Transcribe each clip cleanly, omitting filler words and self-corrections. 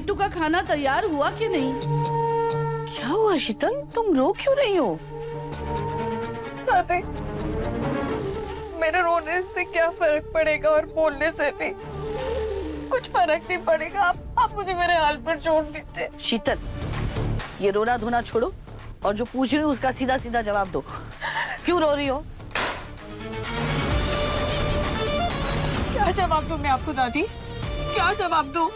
बिट्टू का खाना तैयार हुआ कि नहीं? क्या हुआ शीतल, तुम रो क्यों रही हो? दादी, मेरे रोने से क्या फर्क पड़ेगा और बोलने से भी कुछ फर्क नहीं पड़ेगा। आप मुझे मेरे हाल पर छोड़ दीजिए। शीतल, ये रोना धोना छोड़ो और जो पूछ रही हूँ उसका सीधा सीधा जवाब दो। क्यों रो रही हो? क्या जवाब दूं मैं आपको दादी? क्या जवाब दूं?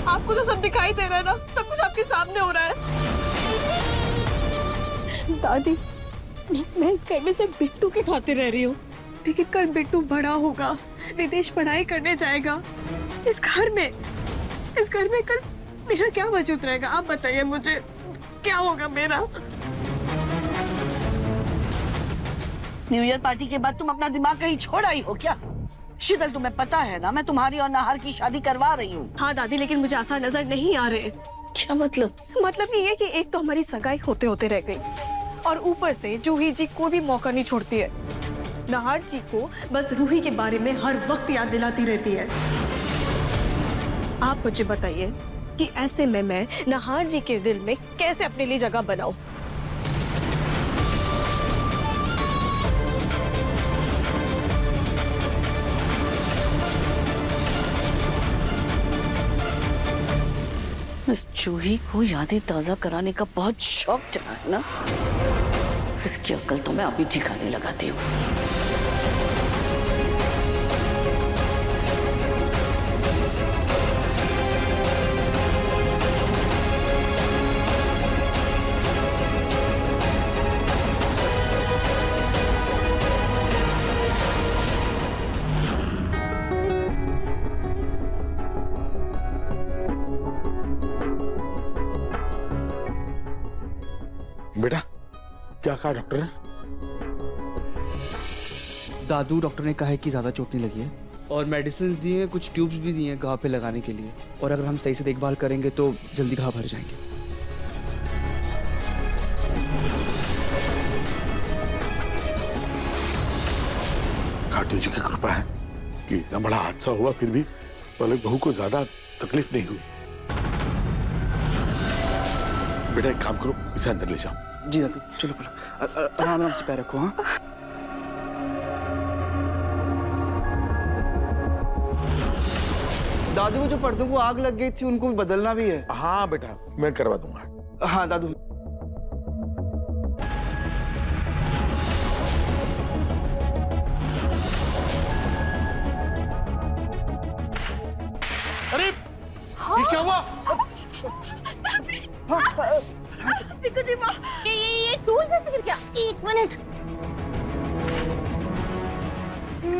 आपको तो सब दिखाई दे रहा है ना, सब कुछ आपके सामने हो रहा है। दादी, मैं इस घर में सिर्फ बिट्टू के खातिर रह रही हूँ, लेकिन कल बिट्टू बड़ा होगा, विदेश पढ़ाई करने जाएगा। इस घर में कल मेरा क्या वजूद रहेगा? आप बताइए मुझे, क्या होगा मेरा? न्यू ईयर पार्टी के बाद तुम अपना दिमाग कहीं छोड़ आई हो क्या? शीतल, तुम्हें पता है ना मैं तुम्हारी और नाहर की शादी करवा रही हूँ। हाँ दादी, लेकिन मुझे आसान नजर नहीं आ रहे। क्या मतलब? मतलब ये है कि एक तो हमारी सगाई होते होते रह गई और ऊपर से जूही जी कोई भी मौका नहीं छोड़ती है। नाहर जी को बस रूही के बारे में हर वक्त याद दिलाती रहती है। आप मुझे बताइए कि ऐसे में मैं नाहर जी के दिल में कैसे अपने लिए जगह बनाऊं? इस जूही को यादें ताजा कराने का बहुत शौक चढ़ा है ना, इसकी अक्ल तो मैं अभी ठिकाने लगाती हूँ। बेटा, क्या कहा डॉक्टर ने? दादू, डॉक्टर ने कहा है कि ज्यादा चोट नहीं लगी है और मेडिसिन दी हैं, कुछ ट्यूब्स भी दी हैं घाव पे लगाने के लिए, और अगर हम सही से देखभाल करेंगे तो जल्दी घाव भर जाएंगे। खाटू जी की कृपा है कि इतना बड़ा हादसा हुआ फिर भी पलक बहू को ज्यादा तकलीफ नहीं हुई। बेटा एक काम करो, इसे अंदर ले जाओ। जी दादू, चलो पलक, आराम से पैर रखो। हाँ दादू, वो जो पर्दों को आग लग गई थी उनको भी बदलना भी है। हाँ बेटा, मैं करवा दूंगा। हाँ दादू। अरे ये क्या हुआ? ये टूल कैसे गिर गया? एक मिनट,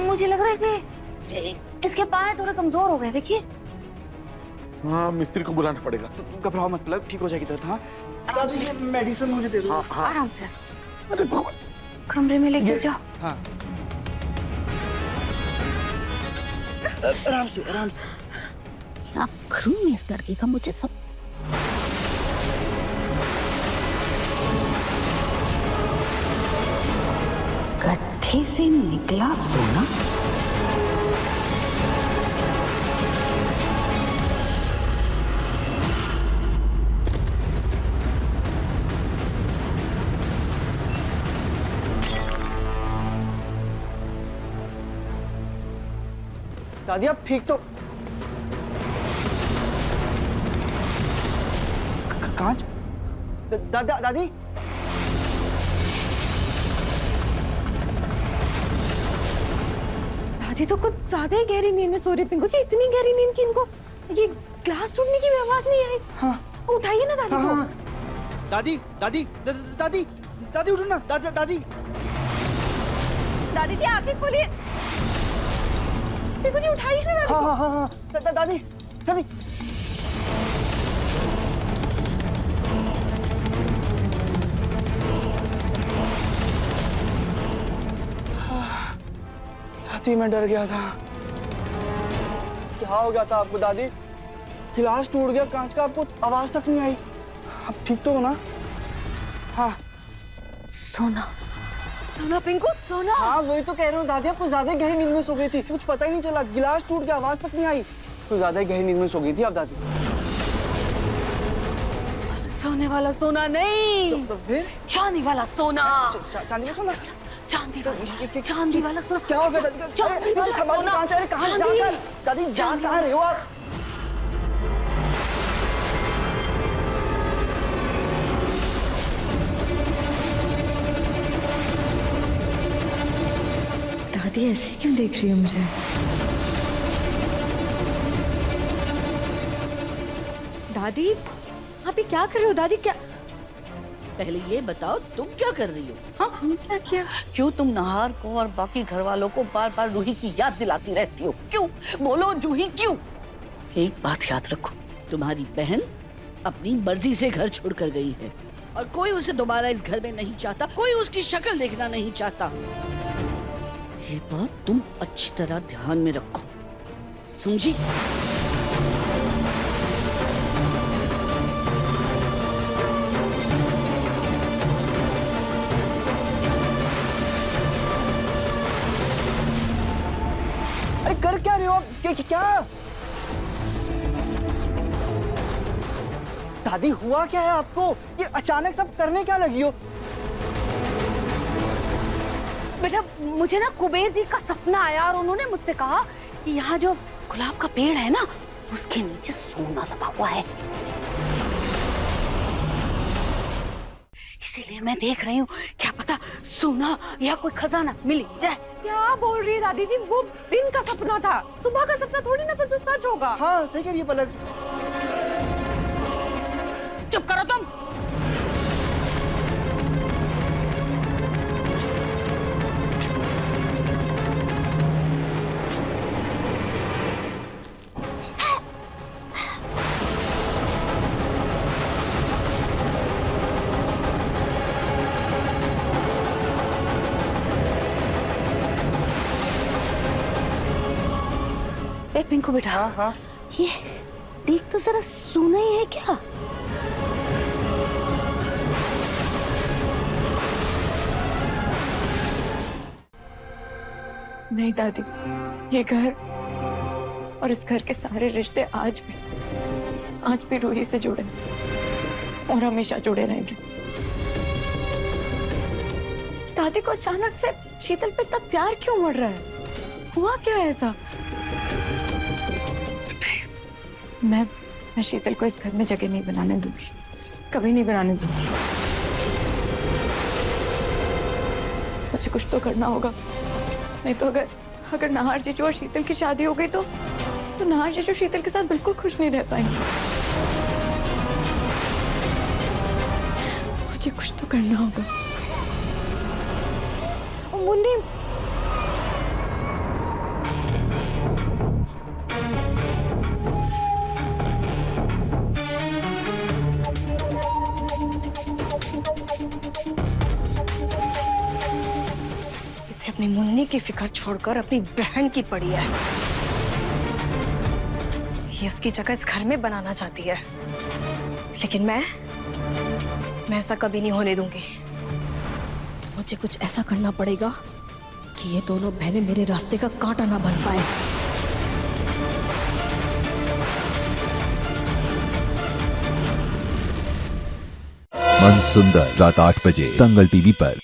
मुझे लग रहा है कि इसके पाए थोड़े कमजोर हो गए। देखिए। हाँ, मिस्त्री को बुलाना पड़ेगा। तो घबराओ मत पलक, ठीक हो जाएगी दर्द। हाँ दादू, ये मेडिसिन मुझे दे दो। हाँ। आराम से अरे भगवान, कमरे में लेके जाओ। हाँ आराम से आराम से। क्या करूं मैं इस लड़की का? मुझे सब गड्ढे से निकला सोना। दादी आप ठीक तो? कांच? दादी दादी तो कुछ ज्यादा ही गहरी नींद में सो रही। पिंकू जी, इतनी गहरी नींद की इनको ये ग्लास टूटने की भी आवाज नहीं आई। हाँ उठाइए ना दादी को। दादी दादी दादी दादी उठो ना। दादी दादी जी आंखें खोलिए। पिंकू जी उठाइए ना दादी को। हाँ दादी दादी। दादी मैं डर गया था। क्या हो गया था आपको दादी? गिलास टूट गया कांच का, आपको आवाज तक नहीं आई। आप ठीक तो हो ना? हाँ सोना सोना पिंकू, सोना। हाँ वही तो कह रहा हूँ दादी, आपको ज्यादा गहरी नींद में सो गई थी, कुछ पता ही नहीं चला, गिलास टूट गया, आवाज तक नहीं आई। कुछ ज्यादा ही गहरी नींद में सो गई थी आप दादी। सोने वाला सोना नहीं, तो फिर चांदी वाला सोना। चांदी का सोना? चांदी वाला सोना। क्या हो गया दादी? चांदी वाला संभाल के सोना। कहाँ जा रहे? कहाँ जाकर दादी जा कहाँ रहे हो आप? दादी ऐसे क्यों देख रही है मुझे? दादी आप ये क्या कर रहे हो? दादी क्या? पहले ये बताओ तुम क्या कर रही हो? हाँ, हमने क्या किया? क्यों तुम नहार को और बाकी घर वालों को बार बार रूही की याद दिलाती रहती हो? क्यों? बोलो जूही क्यों? एक बात याद रखो, तुम्हारी बहन अपनी मर्जी से घर छोड़कर गई है और कोई उसे दोबारा इस घर में नहीं चाहता, कोई उसकी शक्ल देखना नहीं चाहता। ये बात तुम अच्छी तरह ध्यान में रखो, समझी? अरे कर क्या रहे हो आप? क्या दादी हुआ क्या है आपको? ये अचानक सब करने क्या लगी हो? बेटा मुझे ना कुबेर जी का सपना आया और उन्होंने मुझसे कहा कि यहाँ जो गुलाब का पेड़ है ना उसके नीचे सोना दबा हुआ है, इसीलिए मैं देख रही हूँ क्या पता सोना या कोई खजाना मिल जाए। क्या बोल रही है दादी जी? वो दिन का सपना था, सुबह का सपना थोड़ी ना था जो सच होगा। हाँ सही कह रही है पलक। चुप करो तुम। ए पिंकू बेटा, हाँ ये देख तो जरा सोना ही है क्या? नहीं दादी, ये घर और इस घर के सारे रिश्ते आज भी रूही से जुड़े और हमेशा जुड़े रहेंगे। दादी को अचानक से शीतल पे इतना प्यार क्यों बढ़ रहा है? हुआ क्या है ऐसा? मैं शीतल को इस घर में जगह नहीं बनाने दूंगी, कभी नहीं बनाने दूंगी। मुझे कुछ तो करना होगा, नहीं तो अगर नाहर जीजू और शीतल की शादी हो गई तो नाहर जीजू शीतल के साथ बिल्कुल खुश नहीं रह पाएंगे। मुझे कुछ तो करना होगा। मुन्नी अपनी मुन्नी की फिक्र छोड़कर अपनी बहन की पड़ी है। ये उसकी जगह इस घर में बनाना चाहती है, लेकिन मैं ऐसा कभी नहीं होने दूंगी। मुझे कुछ ऐसा करना पड़ेगा कि ये दोनों बहनें मेरे रास्ते का कांटा ना बन पाए। मन सुंदर रात 8 बजे दंगल टीवी पर।